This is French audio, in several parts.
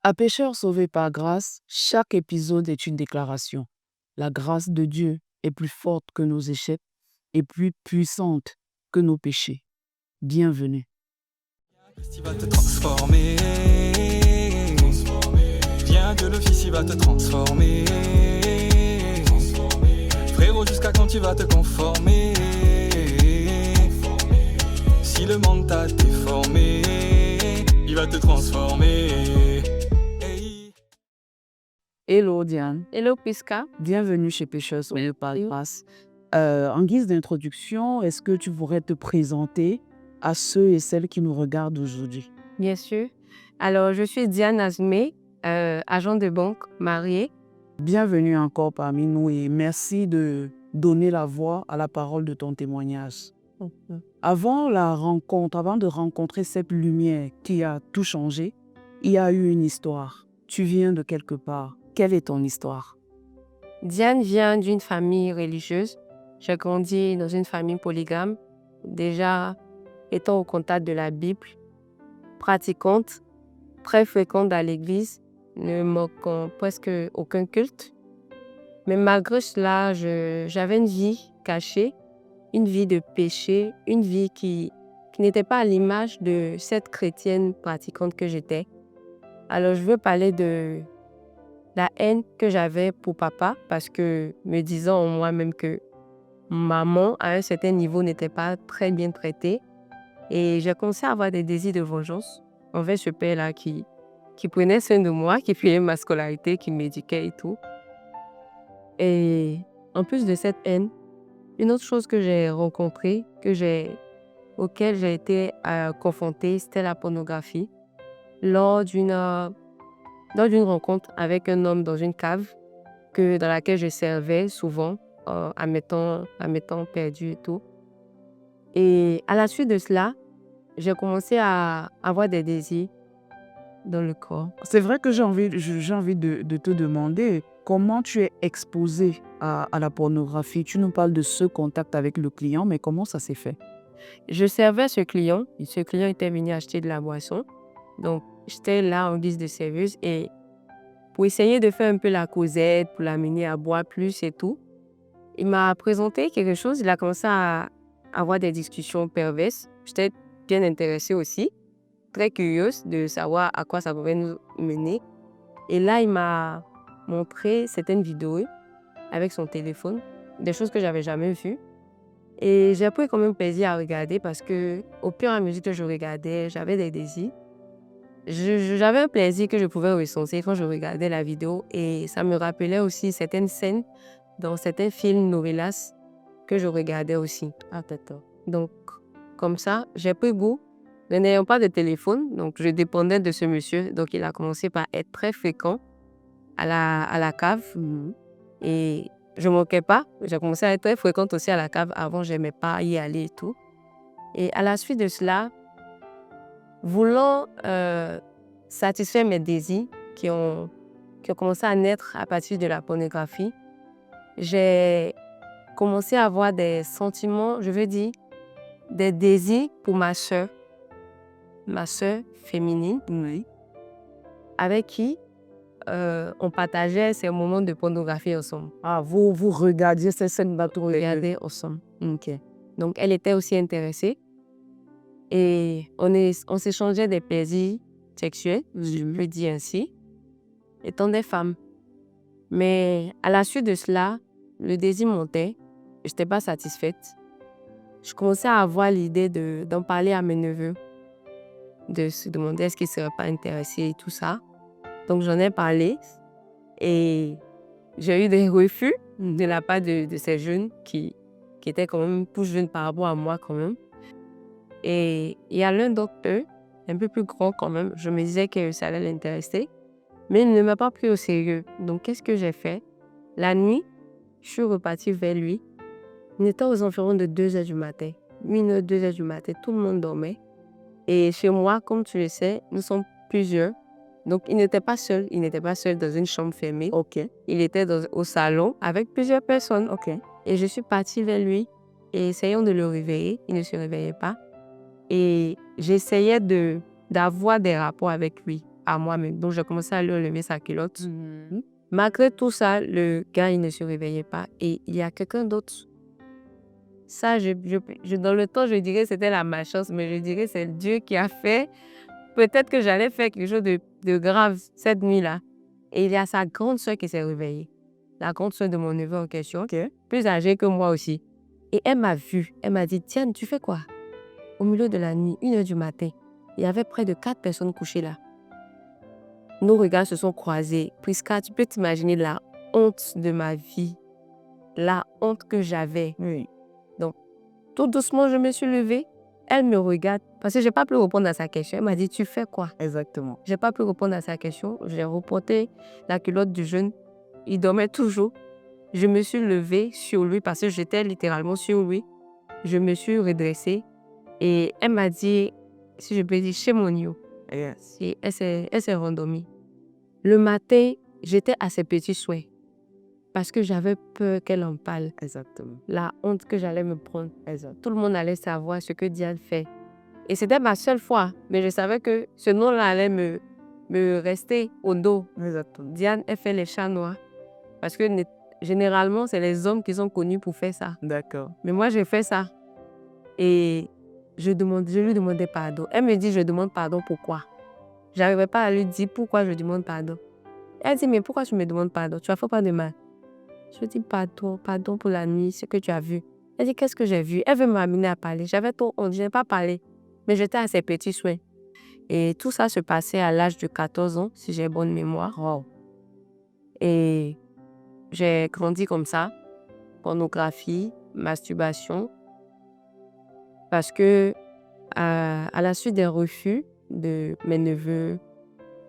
À pécheurs sauvés par grâce, chaque épisode est une déclaration. La grâce de Dieu est plus forte que nos échecs et plus puissante que nos péchés. Bienvenue. Il va te transformer. Viens Dieu le Fils, il va te transformer. Frérot, jusqu'à quand tu vas te conformer? Si le monde t'a déformé, il va te transformer. Hello Diane, Hello Pisca. bienvenue chez Pécheurs sauvés par grâce. En guise d'introduction, est-ce que tu pourrais te présenter à ceux et celles qui nous regardent aujourd'hui? Bien sûr. Alors, je suis Diane Azmé, agent de banque, mariée. Bienvenue encore parmi nous et merci de donner la voix à la parole de ton témoignage. Avant de rencontrer cette lumière qui a tout changé, il y a eu une histoire. Tu viens de quelque part. Quelle est ton histoire? Diane vient d'une famille religieuse. J'ai grandi dans une famille polygame, déjà étant au contact de la Bible, pratiquante, très fréquente à l'église, ne manquant presque aucun culte. Mais malgré cela, j'avais une vie cachée, une vie de péché, une vie qui n'était pas à l'image de cette chrétienne pratiquante que j'étais. Alors, je veux parler de la haine que j'avais pour papa parce que me disant en moi-même que maman, à un certain niveau, n'était pas très bien traitée. Et j'ai commencé à avoir des désirs de vengeance envers ce père-là qui prenait soin de moi, qui payait ma scolarité, qui m'éduquait et tout. Et en plus de cette haine, une autre chose que j'ai rencontrée, auquel j'ai été confrontée, c'était la pornographie. Lors d'une rencontre avec un homme dans une cave dans laquelle je servais souvent à mes temps perdus et tout. Et à la suite de cela, j'ai commencé à avoir des désirs dans le corps. C'est vrai que j'ai envie de te demander comment tu es exposée à la pornographie. Tu nous parles de ce contact avec le client, mais comment ça s'est fait? Je servais ce client. Ce client était venu acheter de la boisson. Donc, j'étais là en guise de serveuse et pour essayer de faire un peu la causette, pour l'amener à boire plus et tout, il m'a présenté quelque chose. Il a commencé à avoir des discussions perverses. J'étais bien intéressée aussi, très curieuse de savoir à quoi ça pouvait nous mener. Et là, il m'a montré certaines vidéos avec son téléphone, des choses que j'avais jamais vues. Et j'ai pris quand même plaisir à regarder parce que au fur et à mesure que je regardais, j'avais des désirs. J'avais un plaisir que je pouvais ressentir quand je regardais la vidéo et ça me rappelait aussi certaines scènes dans certains films novelas que je regardais aussi. Ah, d'accord. Donc, comme ça, j'ai pris goût. Mais n'ayant pas de téléphone, donc je dépendais de ce monsieur. Donc, il a commencé par être très fréquent à la cave. Et je ne manquais pas. J'ai commencé à être très fréquente aussi à la cave. Avant, je n'aimais pas y aller et tout. Et à la suite de cela, voulant satisfaire mes désirs qui ont commencé à naître à partir de la pornographie, j'ai commencé à avoir des sentiments, je veux dire, des désirs pour ma sœur féminine, Oui. avec qui on partageait ces moments de pornographie ensemble. Ah, vous regardiez ces scènes-là tous les deux. Regarder ensemble. Ok. Donc, elle était aussi intéressée. Et on s'échangeait des plaisirs sexuels, je peux dire ainsi, étant des femmes. Mais à la suite de cela, le désir montait. Je n'étais pas satisfaite. Je commençais à avoir l'idée d'en parler à mes neveux, de se demander est-ce qu'ils ne seraient pas intéressés et tout ça. Donc, j'en ai parlé et j'ai eu des refus de la part de ces jeunes qui étaient quand même plus jeunes par rapport à moi quand même. Et il y a l'un d'entre eux, un peu plus grand quand même, je me disais que ça allait l'intéresser, mais il ne m'a pas pris au sérieux. Donc, qu'est-ce que j'ai fait? La nuit, je suis repartie vers lui. Il était aux environs de 2h du matin. 1h, 2h du matin, tout le monde dormait. Et chez moi, comme tu le sais, nous sommes plusieurs. Donc, il n'était pas seul dans une chambre fermée. Ok. Il était au salon avec plusieurs personnes. Ok. Et je suis partie vers lui et essayant de le réveiller. Il ne se réveillait pas. Et j'essayais d'avoir des rapports avec lui. à moi-même. Donc, j'ai commencé à lui enlever sa culotte. Malgré tout ça, le gars, il ne se réveillait pas. Et il y a quelqu'un d'autre. Ça, dans le temps, je dirais que c'était la malchance, mais je dirais que c'est Dieu qui a fait. Peut-être que j'allais faire quelque chose de grave cette nuit-là. Et il y a sa grande soeur qui s'est réveillée. La grande soeur de mon neveu en question, plus âgée que moi aussi. Et elle m'a vue. Elle m'a dit, Diane, tu fais quoi? Au milieu de la nuit, 1h du matin, il y avait près de 4 personnes couchées là. Nos regards se sont croisés. Prisca, tu peux t'imaginer la honte de ma vie. La honte que j'avais. Oui. Donc, tout doucement, je me suis levée. Elle me regarde parce que je n'ai pas pu répondre à sa question. Elle m'a dit, tu fais quoi? Exactement. Je n'ai pas pu répondre à sa question. J'ai reporté la culotte du jeune. Il dormait toujours. Je me suis levée sur lui parce que j'étais littéralement sur lui. Je me suis redressée et elle m'a dit, si je peux dire, chez mon you. Yes. Et elle s'est rendormie. Le matin, j'étais à ses petits souhaits parce que j'avais peur qu'elle en parle. Exactement. La honte que j'allais me prendre. Exact. Tout le monde allait savoir ce que Diane fait. Et c'était ma seule fois, mais je savais que ce nom-là allait me rester au dos. Exactement. Diane, elle fait les chats noirs parce que généralement, c'est les hommes qui sont connus pour faire ça. D'accord. Mais moi, j'ai fait ça. Et je lui demandais pardon. Elle me dit, je demande pardon, pourquoi? Je n'arrivais pas à lui dire pourquoi je demande pardon. Elle dit, mais pourquoi tu me demandes pardon? Tu n'as fait pas de mal. Je lui dis, pardon pour la nuit, ce que tu as vu. Elle dit, qu'est-ce que j'ai vu? Elle veut m'amener à parler. J'avais trop honte, je n'ai pas parlé. Mais j'étais à ses petits soins. Et tout ça se passait à l'âge de 14 ans, si j'ai bonne mémoire. Wow. Et j'ai grandi comme ça. Pornographie, masturbation. Parce que à la suite des refus de mes neveux,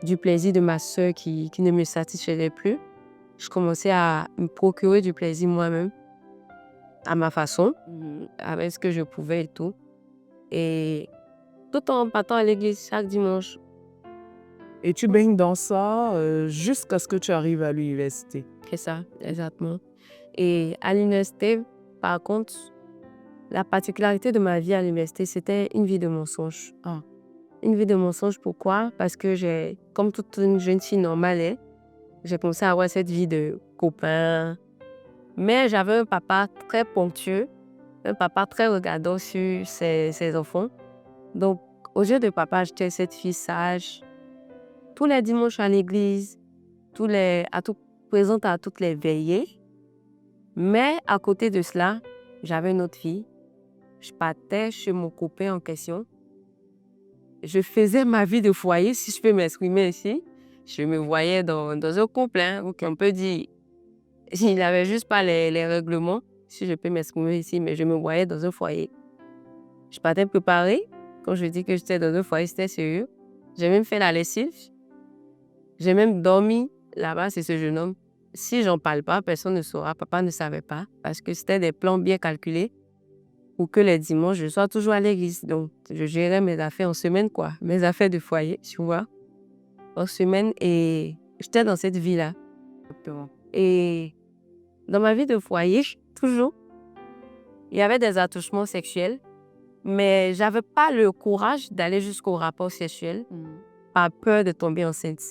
du plaisir de ma soeur qui ne me satisfaisait plus, je commençais à me procurer du plaisir moi-même, à ma façon, avec ce que je pouvais et tout. Et tout en partant à l'église chaque dimanche. Et tu baignes dans ça jusqu'à ce que tu arrives à l'université. C'est ça, exactement. Et à l'université, par contre, la particularité de ma vie à l'université, c'était une vie de mensonge. Ah. Une vie de mensonge, pourquoi? Parce que comme toute une jeune fille normale, j'ai commencé à avoir cette vie de copain. Mais j'avais un papa très ponctueux, un papa très regardant sur ses enfants. Donc, aux yeux de papa, j'étais cette fille sage. Tous les dimanches à l'église, présente à toutes les veillées. Mais à côté de cela, j'avais une autre fille. Je partais chez mon copain en question. Je faisais ma vie de foyer, si je peux m'exprimer ici. Je me voyais dans un couple, on peut dire, il n'avait juste pas les règlements, si je peux m'exprimer ici, mais je me voyais dans un foyer. Je partais préparer. Quand je dis que j'étais dans un foyer, c'était sérieux. J'ai même fait la lessive. J'ai même dormi là-bas, c'est ce jeune homme. Si j'en parle pas, personne ne saura. Papa ne savait pas, parce que c'était des plans bien calculés pour que les dimanches, je sois toujours à l'église. Donc, je gérais mes affaires en semaine, quoi. Mes affaires de foyer, tu vois. En semaine, et j'étais dans cette vie-là. Et dans ma vie de foyer, toujours, il y avait des attouchements sexuels, mais j'avais pas le courage d'aller jusqu'au rapport sexuel, par peur de tomber enceinte,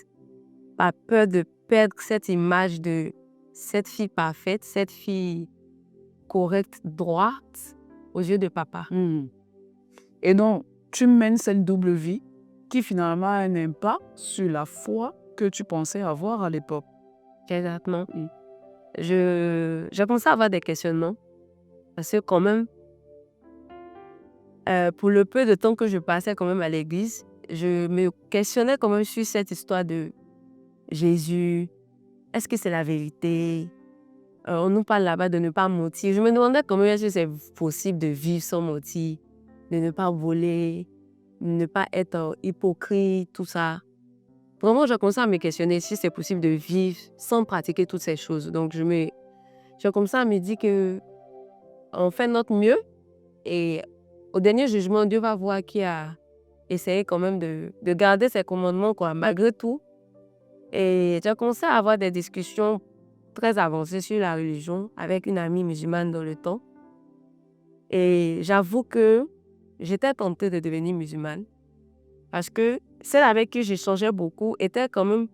par peur de perdre cette image de cette fille parfaite, cette fille correcte, droite, aux yeux de papa. Et donc, tu mènes cette double vie qui finalement a un impact sur la foi que tu pensais avoir à l'époque. Exactement. J'ai commencé à avoir des questionnements parce que quand même, pour le peu de temps que je passais quand même à l'église, je me questionnais quand même sur cette histoire de Jésus. Est-ce que c'est la vérité? On nous parle là-bas de ne pas mentir. Je me demandais comment est-ce que c'est possible de vivre sans mentir, de ne pas voler, de ne pas être hypocrite, tout ça. Vraiment, j'ai commencé à me questionner si c'est possible de vivre sans pratiquer toutes ces choses. Donc, j'ai commencé à me dire qu'on fait notre mieux et au dernier jugement, Dieu va voir qui a essayé quand même de garder ses commandements, quoi, malgré tout. Et j'ai commencé à avoir des discussions très avancées sur la religion avec une amie musulmane dans le temps. Et j'avoue que j'étais tentée de devenir musulmane parce que celle avec qui j'échangeais beaucoup était quand même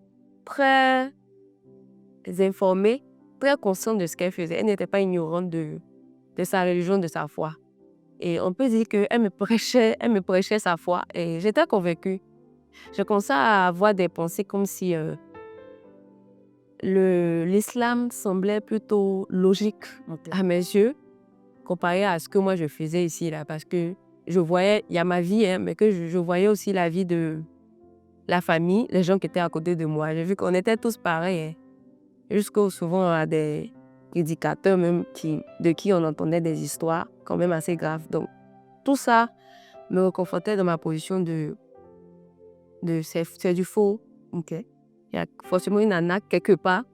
très informée, très consciente de ce qu'elle faisait. Elle n'était pas ignorante de sa religion, de sa foi. Et on peut dire qu'elle me prêchait sa foi et j'étais convaincue. Je commençais à avoir des pensées comme si l'islam semblait plutôt logique à mes yeux comparé à ce que moi je faisais ici, là, parce que je voyais, il y a ma vie, hein, mais que je voyais aussi la vie de la famille, les gens qui étaient à côté de moi. J'ai vu qu'on était tous pareils, hein, jusqu'au souvent à des prédicateurs même de qui on entendait des histoires quand même assez graves. Donc, tout ça me réconfortait dans ma position de c'est du faux. Ok. Il y a forcément une arnaque quelque part.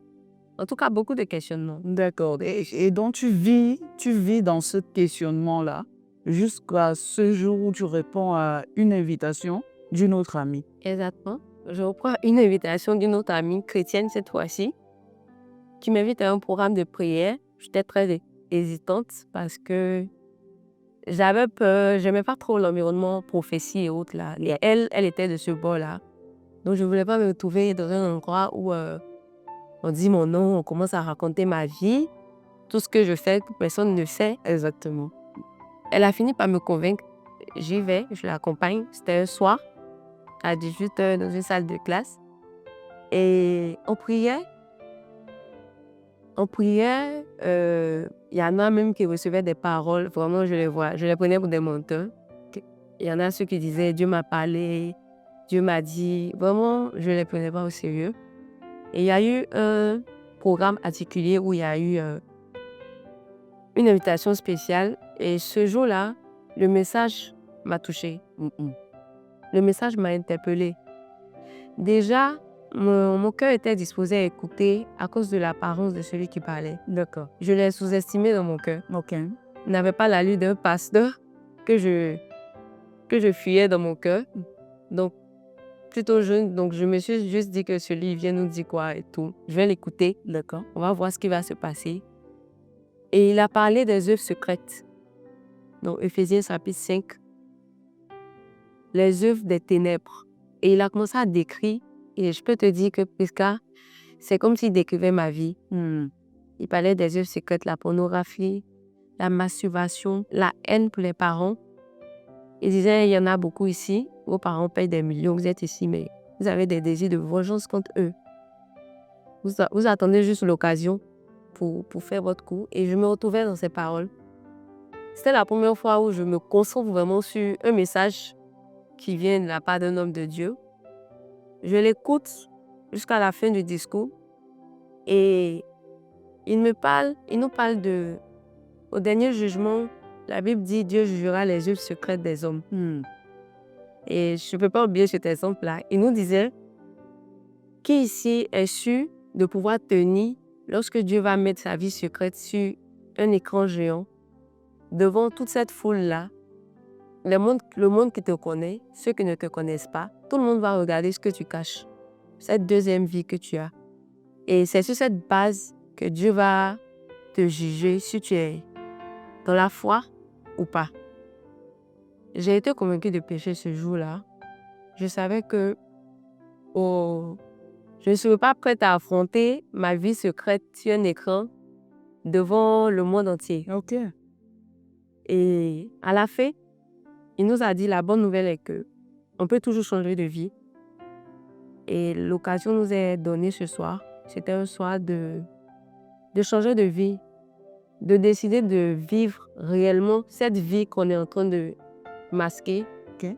En tout cas, beaucoup de questionnements. D'accord. Et donc, tu vis dans ce questionnement-là jusqu'à ce jour où tu réponds à une invitation d'une autre amie. Exactement. Je reprends une invitation d'une autre amie chrétienne cette fois-ci qui m'invite à un programme de prière. J'étais très hésitante parce que j'avais peur, j'aimais pas trop l'environnement prophétie et autres là. Et elle était de ce bord-là. Donc, je voulais pas me retrouver dans un endroit où on dit mon nom, on commence à raconter ma vie, tout ce que je fais, que personne ne sait. Exactement. Elle a fini par me convaincre. J'y vais, je l'accompagne. C'était un soir, à 18h, dans une salle de classe. Et on priait. Il y en a même qui recevaient des paroles. Vraiment, je les prenais pour des menteurs. Il y en a ceux qui disaient « Dieu m'a parlé »,« Dieu m'a dit ». Vraiment, je ne les prenais pas au sérieux. Et il y a eu un programme particulier où il y a eu une invitation spéciale. Et ce jour-là, le message m'a touchée. Le message m'a interpellée. Déjà, mon cœur était disposé à écouter à cause de l'apparence de celui qui parlait. D'accord. Je l'ai sous-estimé dans mon cœur. Ok. Il n'avait pas l'allure d'un pasteur que je fuyais dans mon cœur. Donc, plutôt jeune, donc je me suis juste dit que celui vient nous dire quoi et tout. Je vais l'écouter. D'accord. On va voir ce qui va se passer. Et il a parlé des œuvres secrètes. Donc, Éphésiens chapitre 5. Les œuvres des ténèbres. Et il a commencé à décrire. Et je peux te dire que Prisca, c'est comme s'il décrivait ma vie. Il parlait des œuvres secrètes, la pornographie, la masturbation, la haine pour les parents. Il disait, il y en a beaucoup ici. Vos parents payent des millions, vous êtes ici, mais vous avez des désirs de vengeance contre eux. Vous attendez juste l'occasion pour faire votre coup. Et je me retrouvais dans ces paroles. C'était la première fois où je me concentre vraiment sur un message qui vient de la part d'un homme de Dieu. Je l'écoute jusqu'à la fin du discours. Et il nous parle au dernier jugement, la Bible dit Dieu jugera les œuvres secrètes des hommes. Et je ne peux pas oublier cet exemple-là. Il nous disait, qui ici est sûr de pouvoir tenir lorsque Dieu va mettre sa vie secrète sur un écran géant, devant toute cette foule-là, le monde qui te connaît, ceux qui ne te connaissent pas, tout le monde va regarder ce que tu caches, cette deuxième vie que tu as. Et c'est sur cette base que Dieu va te juger si tu es dans la foi ou pas. J'ai été convaincue de pécher ce jour-là. Je savais que je ne serais pas prête à affronter ma vie secrète sur un écran devant le monde entier. Ok. Et à la fin, il nous a dit la bonne nouvelle est que on peut toujours changer de vie. Et l'occasion nous est donnée ce soir. C'était un soir de changer de vie, de décider de vivre réellement cette vie qu'on est en train de masquer,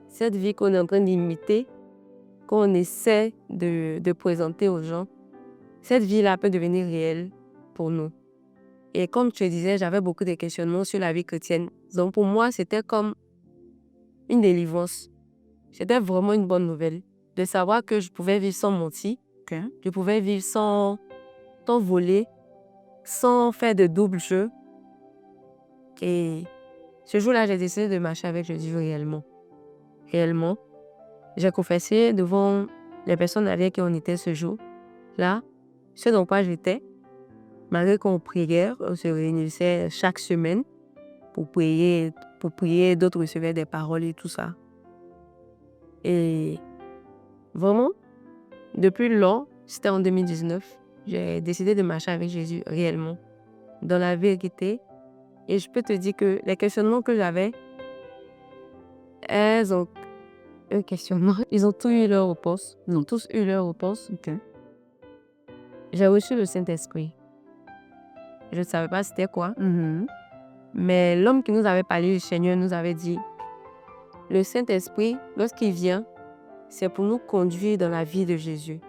cette vie qu'on est en train d'imiter, qu'on essaie de présenter aux gens. Cette vie-là peut devenir réelle pour nous. Et comme je te disais, j'avais beaucoup de questionnements sur la vie chrétienne. Donc pour moi, c'était comme une délivrance. C'était vraiment une bonne nouvelle de savoir que je pouvais vivre sans mentir, je pouvais vivre sans voler, sans faire de double jeu. Et ce jour-là, j'ai décidé de marcher avec Jésus réellement. Réellement. J'ai confessé devant les personnes avec qui on était ce jour-là, ce dans quoi j'étais. Malgré qu'on priait, on se réunissait chaque semaine pour prier, d'autres recevaient des paroles et tout ça. Et Vraiment, depuis lors, c'était en 2019, j'ai décidé de marcher avec Jésus réellement, dans la vérité. Et je peux te dire que les questionnements que j'avais, elles ont un questionnement. Ils ont tous eu leur réponse. Ils ont tous eu leur réponse. Ok. J'ai reçu le Saint-Esprit. Je ne savais pas c'était quoi. Mais l'homme qui nous avait parlé du Seigneur nous avait dit, le Saint-Esprit, lorsqu'il vient, c'est pour nous conduire dans la vie de Jésus.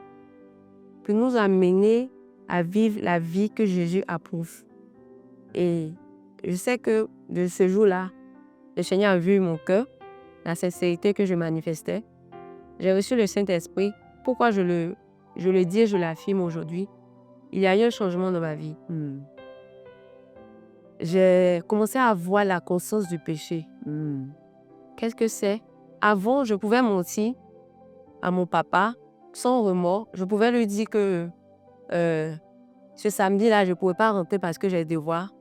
Pour nous amener à vivre la vie que Jésus approuve. Et je sais que de ce jour-là, le Seigneur a vu mon cœur, la sincérité que je manifestais. J'ai reçu le Saint-Esprit. Pourquoi je le dis et je l'affirme aujourd'hui? Il y a eu un changement dans ma vie. J'ai commencé à avoir la conscience du péché. Qu'est-ce que c'est? Avant, je pouvais mentir à mon papa sans remords. Je pouvais lui dire que ce samedi-là, je ne pouvais pas rentrer parce que j'ai des devoirs.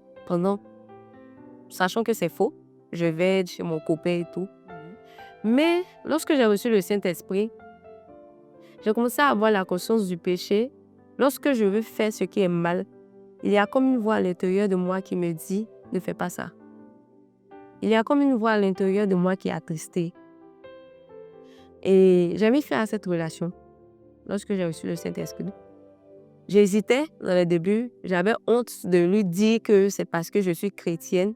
Sachant que c'est faux, je vais chez mon copain et tout. Mais lorsque j'ai reçu le Saint-Esprit, j'ai commencé à avoir la conscience du péché. Lorsque je veux faire ce qui est mal, il y a comme une voix à l'intérieur de moi qui me dit « Ne fais pas ça ». Il y a comme une voix à l'intérieur de moi qui est attristée. Et j'ai mis fin à cette relation lorsque j'ai reçu le Saint-Esprit. J'hésitais dans le début. J'avais honte de lui dire que c'est parce que je suis chrétienne,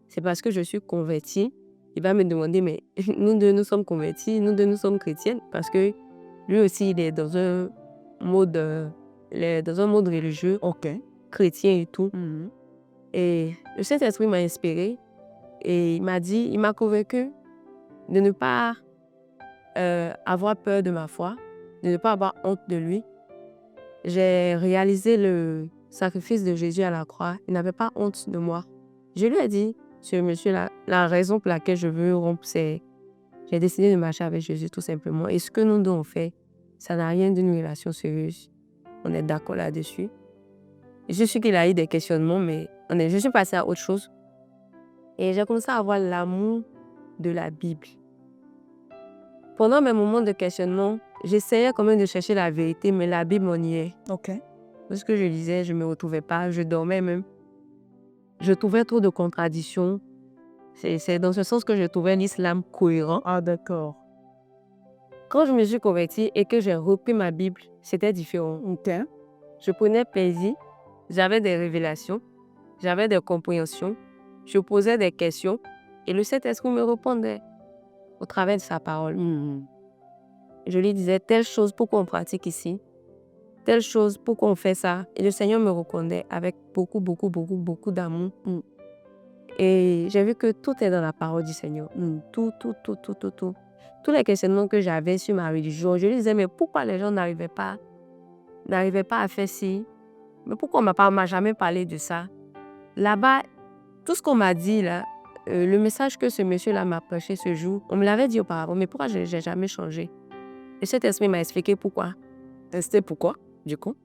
c'est parce que je suis convertie. Il va me demander, mais nous deux, nous sommes convertis, nous deux, nous sommes chrétiennes, parce que lui aussi, il est dans un mode, religieux, chrétien et tout. Et le Saint-Esprit m'a inspirée et il m'a convaincu de ne pas avoir peur de ma foi, de ne pas avoir honte de lui. J'ai réalisé le sacrifice de Jésus à la croix. Il n'avait pas honte de moi. Je lui ai dit, ce monsieur-là, la raison pour laquelle je veux rompre, c'est j'ai décidé de marcher avec Jésus tout simplement. Et ce que nous deux on fait, ça n'a rien d'une relation sérieuse. On est d'accord là-dessus. Je suis qu'il a eu des questionnements, mais je suis passée à autre chose. Et j'ai commencé à avoir l'amour de la Bible. Pendant mes moments de questionnement, j'essayais quand même de chercher la vérité, mais la Bible m'en y est. Lorsque je lisais, je ne me retrouvais pas, je dormais même. Je trouvais trop de contradictions. C'est dans ce sens que je trouvais l'islam cohérent. Ah, d'accord. Quand je me suis convertie et que j'ai repris ma Bible, c'était différent. Je prenais plaisir, j'avais des révélations, j'avais des compréhensions, je posais des questions et le Saint-Esprit me répondait au travers de sa parole. Je lui disais telle chose, pourquoi on pratique ici, telle chose, pourquoi on fait ça. Et le Seigneur me répondait avec beaucoup, beaucoup, beaucoup, beaucoup d'amour. Et j'ai vu que tout est dans la parole du Seigneur. Tout. Tous les questionnements que j'avais sur ma religion, je lui disais, mais pourquoi les gens n'arrivaient pas à faire ci? Mais pourquoi on m'a jamais parlé de ça? Là-bas, tout ce qu'on m'a dit, là, le message que ce monsieur-là m'a prêché ce jour, on me l'avait dit auparavant, mais pourquoi je n'ai jamais changé? Et cet esprit m'a expliqué pourquoi. C'était pourquoi, du coup?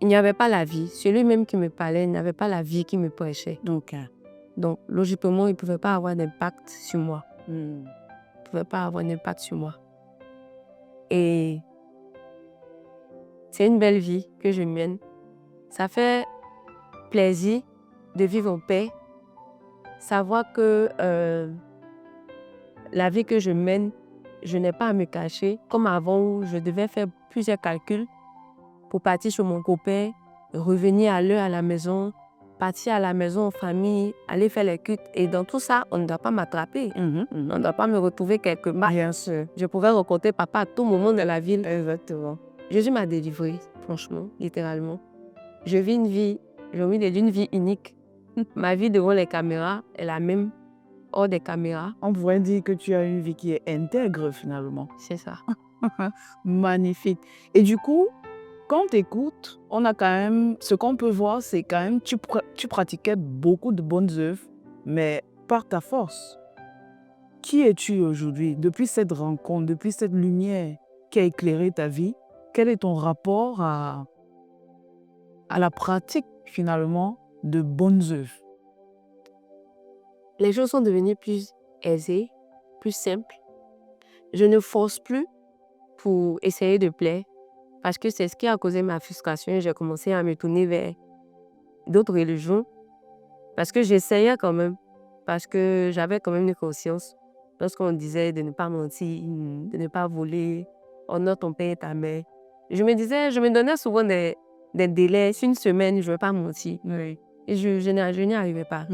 Il n'y avait pas la vie. Celui même qui me parlait, il n'avait pas la vie qui me prêchait. Donc, logiquement, il ne pouvait pas avoir d'impact sur moi. Il ne pouvait pas avoir d'impact sur moi. Et c'est une belle vie que je mène. Ça fait plaisir de vivre en paix. Savoir que la vie que je mène, je n'ai pas à me cacher. Comme avant, où je devais faire plusieurs calculs pour partir chez mon copain, revenir à l'heure à la maison, partir à la maison en famille, aller faire les cultes. Et dans tout ça, on ne doit pas m'attraper. On ne doit pas me retrouver quelque part. Bien sûr. Je pouvais rencontrer papa à tout moment de la ville. Exactement. Jésus m'a délivré, franchement, littéralement. Je vis une vie unique. Ma vie devant les caméras est la même hors des caméras. On pourrait dire que tu as une vie qui est intègre finalement. C'est ça. Magnifique. Et du coup, quand on t'écoute, on a quand même, ce qu'on peut voir, c'est quand même, tu pratiquais beaucoup de bonnes œuvres, mais par ta force. Qui es-tu aujourd'hui? Depuis cette rencontre, depuis cette lumière qui a éclairé ta vie, quel est ton rapport à la pratique finalement de bonnes œuvres? Les choses sont devenues plus aisées, plus simples. Je ne force plus pour essayer de plaire. Parce que c'est ce qui a causé ma frustration. J'ai commencé à me tourner vers d'autres religions. Parce que j'essayais quand même. Parce que j'avais quand même une conscience. Lorsqu'on disait de ne pas mentir, de ne pas voler, honore ton père et ta mère. Je me donnais souvent des délais. Sur une semaine, je ne vais pas mentir. Oui. Et je n'y arrivais pas.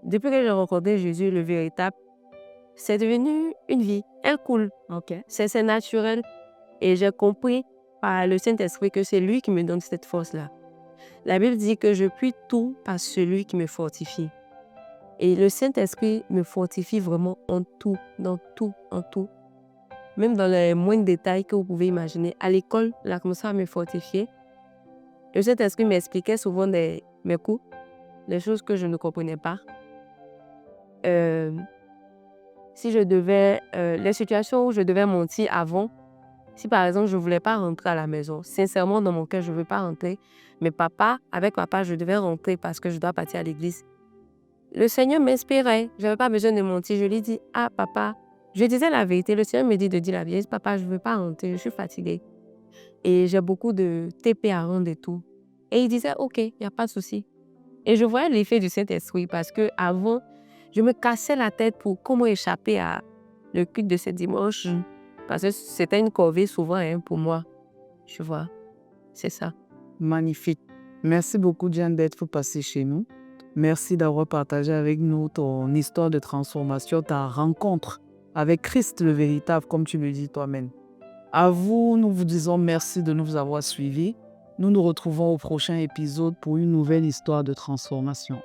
Depuis que j'ai rencontré Jésus, le véritable, c'est devenu une vie. Elle coule. OK. C'est naturel. Et j'ai compris par le Saint-Esprit que c'est lui qui me donne cette force-là. La Bible dit que je puis tout par celui qui me fortifie. Et le Saint-Esprit me fortifie vraiment en tout, dans tout, en tout. Même dans les moindres détails que vous pouvez imaginer. À l'école, il a commencé à me fortifier. Le Saint-Esprit m'expliquait souvent mes cours, les choses que je ne comprenais pas. Si je devais, les situations où je devais mentir avant, si par exemple je ne voulais pas rentrer à la maison, sincèrement dans mon cœur, je ne veux pas rentrer, mais avec papa, je devais rentrer parce que je dois partir à l'église. Le Seigneur m'inspirait, je n'avais pas besoin de mentir. Je lui dis, ah papa, je disais la vérité. Le Seigneur me dit de dire la vérité. Papa, je ne veux pas rentrer, je suis fatiguée. Et j'ai beaucoup de TP à rendre et tout. Et il disait, ok, il n'y a pas de souci. Et je voyais l'effet du Saint-Esprit parce qu'avant, je me cassais la tête pour comment échapper à le culte de ce dimanche. Parce que c'était une corvée souvent pour moi. Tu vois, c'est ça. Magnifique. Merci beaucoup, Diane, d'être passée chez nous. Merci d'avoir partagé avec nous ton histoire de transformation, ta rencontre avec Christ le véritable, comme tu le dis toi-même. À vous, nous vous disons merci de nous avoir suivis. Nous nous retrouvons au prochain épisode pour une nouvelle histoire de transformation.